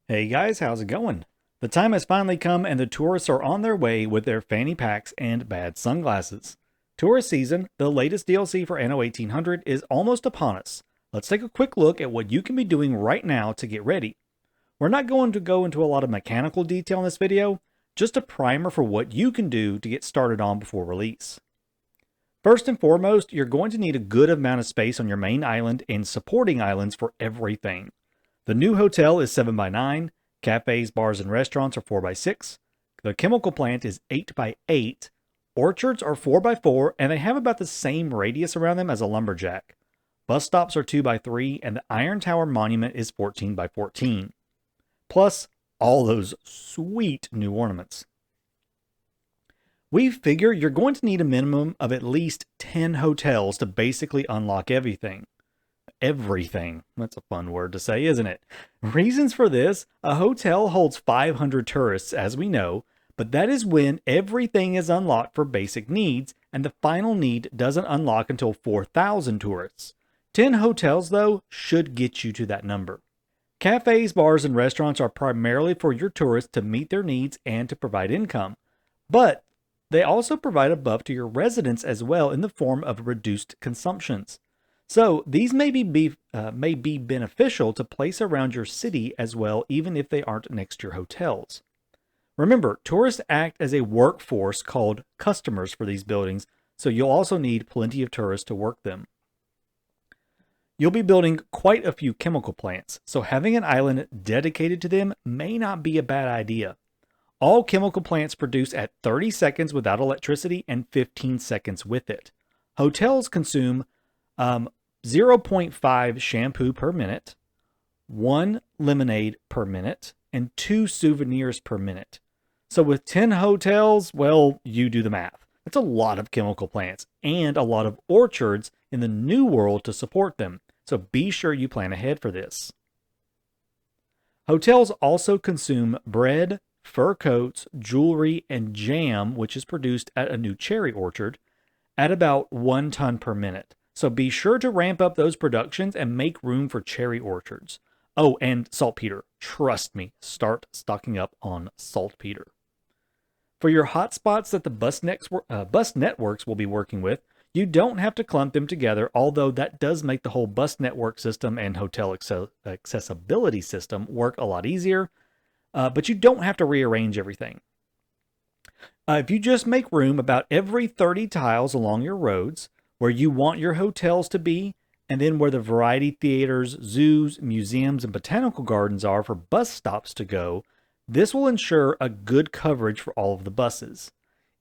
Hey guys, how's it going? The time has finally come and the tourists are on their way with their fanny packs and bad sunglasses. Tourist season, the latest DLC for Anno 1800, is almost upon us. Let's take a quick look at what you can be doing right now to get ready. We're not going to go into a lot of mechanical detail in this video, just a primer for what you can do to get started on before release. First and foremost, you're going to need a good amount of space on your main island and supporting islands for everything. The new hotel is 7 by 9, cafes, bars, and restaurants are 4 by 6, the chemical plant is 8 by 8, orchards are 4 by 4, and they have about the same radius around them as a lumberjack. Bus stops are 2 by 3, and the Iron Tower Monument is 14 by 14. Plus, all those sweet new ornaments. We figure you're going to need a minimum of at least 10 hotels to basically unlock everything. Everything. That's a fun word to say, isn't it? Reasons for this: a hotel holds 500 tourists, as we know, but that is when everything is unlocked for basic needs, and the final need doesn't unlock until 4,000 tourists. 10 hotels, though, should get you to that number. Cafes, bars, and restaurants are primarily for your tourists to meet their needs and to provide income, but they also provide a buff to your residents as well in the form of reduced consumptions. So these may be beneficial to place around your city as well, even if they aren't next to your hotels. Remember, tourists act as a workforce called customers for these buildings, so you'll also need plenty of tourists to work them. You'll be building quite a few chemical plants, so having an island dedicated to them may not be a bad idea. All chemical plants produce at 30 seconds without electricity and 15 seconds with it. Hotels consume 0.5 shampoo per minute, 1 lemonade per minute, and 2 souvenirs per minute. So with 10 hotels, well, you do the math. That's a lot of chemical plants and a lot of orchards in the new world to support them. So be sure you plan ahead for this. Hotels also consume bread, fur coats, jewelry, and jam, which is produced at a new cherry orchard, at about 1 ton per minute. So be sure to ramp up those productions and make room for cherry orchards. Oh, and saltpeter. Trust me, start stocking up on saltpeter. For your hotspots that the bus networks will be working with, you don't have to clump them together, although that does make the whole bus network system and hotel accessibility system work a lot easier. But you don't have to rearrange everything. If you just make room about every 30 tiles along your roads, where you want your hotels to be, and then where the variety theaters, zoos, museums, and botanical gardens are for bus stops to go, this will ensure a good coverage for all of the buses.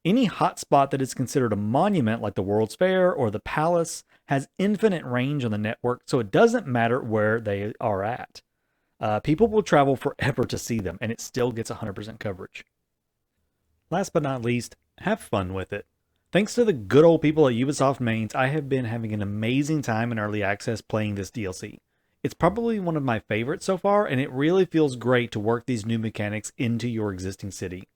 Any hotspot that is considered a monument like the World's Fair or the Palace has infinite range on the network, so it doesn't matter where they are at. People will travel forever to see them, and it still gets 100% coverage. Last but not least, have fun with it. Thanks to the good old people at Ubisoft Mainz, I have been having an amazing time in early access playing this DLC. It's probably one of my favorites so far, and it really feels great to work these new mechanics into your existing city.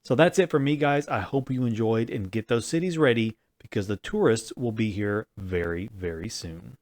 So that's it for me, guys. I hope you enjoyed and get those cities ready because the tourists will be here very, very soon.